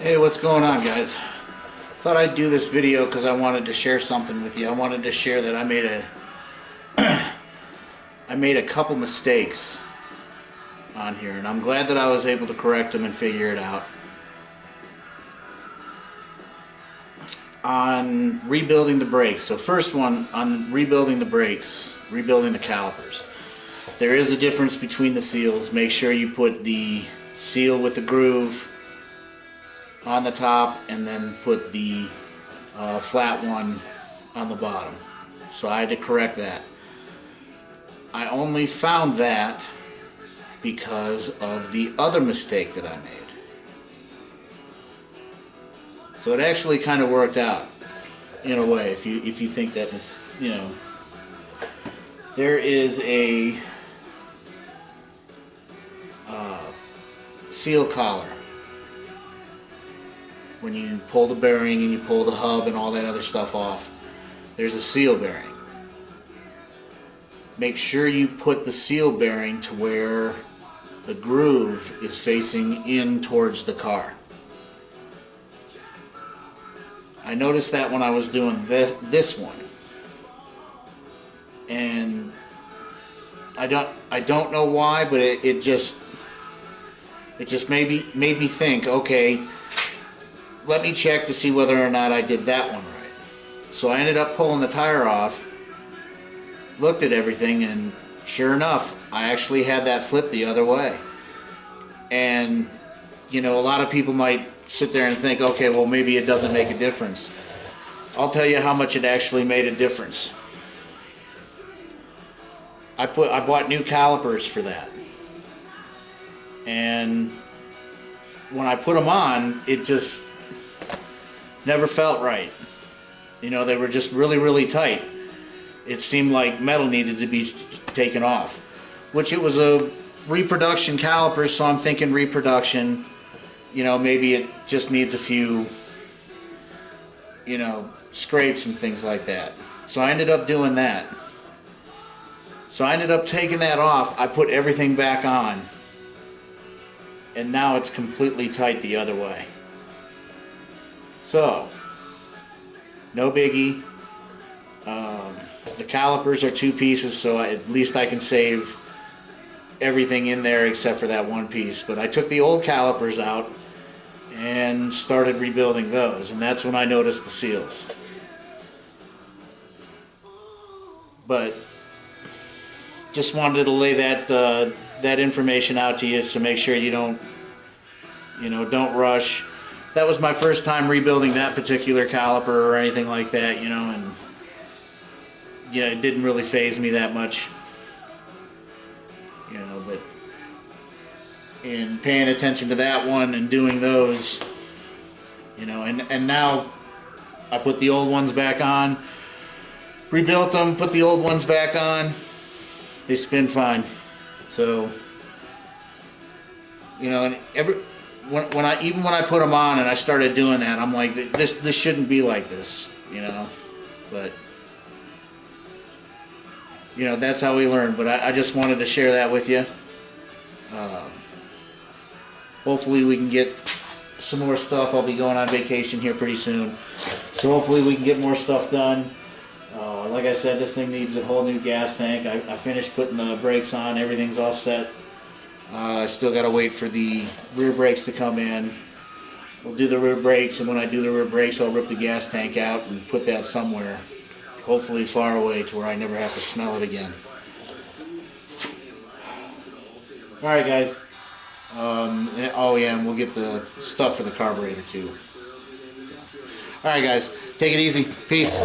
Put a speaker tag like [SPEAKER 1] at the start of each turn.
[SPEAKER 1] Hey, what's going on, guys? Thought I'd do this video because I wanted to share something with you. I wanted to share that I made a couple mistakes on here, and I'm glad that I was able to correct them and figure it out. On rebuilding the brakes. So first one, on rebuilding the brakes, rebuilding the calipers. There is a difference between the seals. Make sure you put the seal with the groove on the top and then put the flat one on the bottom. So I had to correct that. I only found that because of the other mistake that I made. So it actually kind of worked out in a way, if you think that is, you know. There is a seal collar. When you pull the bearing and you pull the hub and all that other stuff off, there's a seal bearing. Make sure you put the seal bearing to where the groove is facing in towards the car. I noticed that when I was doing this one, and I don't know why, but it just made me think, okay, let me check to see whether or not I did that one right. So I ended up pulling the tire off, looked at everything, and sure enough, I actually had that flip the other way. And you know, a lot of people might sit there and think, okay, well, maybe it doesn't make a difference. I'll tell you how much it actually made a difference. I bought new calipers for that, and when I put them on, it just never felt right. You know, they were just really tight. It seemed like metal needed to be taken off, which it was a reproduction caliper, so I'm thinking reproduction, you know, maybe it just needs a few, you know, scrapes and things like that. So I ended up doing that. So I ended up taking that off. I put everything back on, and now it's completely tight the other way. So, no biggie. The calipers are two pieces, so at least I can save everything in there except for that one piece. But I took the old calipers out and started rebuilding those, and that's when I noticed the seals. But just wanted to lay that information out to you, so make sure you don't rush. That was my first time rebuilding that particular caliper or anything like that, you know, and yeah, it didn't really faze me that much, you know. But in paying attention to that one and doing those, you know, and now I put the old ones back on, rebuilt them, put the old ones back on, they spin fine. So, you know, and when I put them on and I started doing that, I'm like, this shouldn't be like this, you know. But you know, that's how we learn. But I just wanted to share that with you. Hopefully we can get some more stuff. I'll be going on vacation here pretty soon, so hopefully we can get more stuff done. Like I said, this thing needs a whole new gas tank. I finished putting the brakes on. Everything's all set. I still got to wait for the rear brakes to come in. We'll do the rear brakes, and when I do the rear brakes, I'll rip the gas tank out and put that somewhere, hopefully far away to where I never have to smell it again. Alright, guys. Oh yeah, and we'll get the stuff for the carburetor too. Alright, guys. Take it easy. Peace.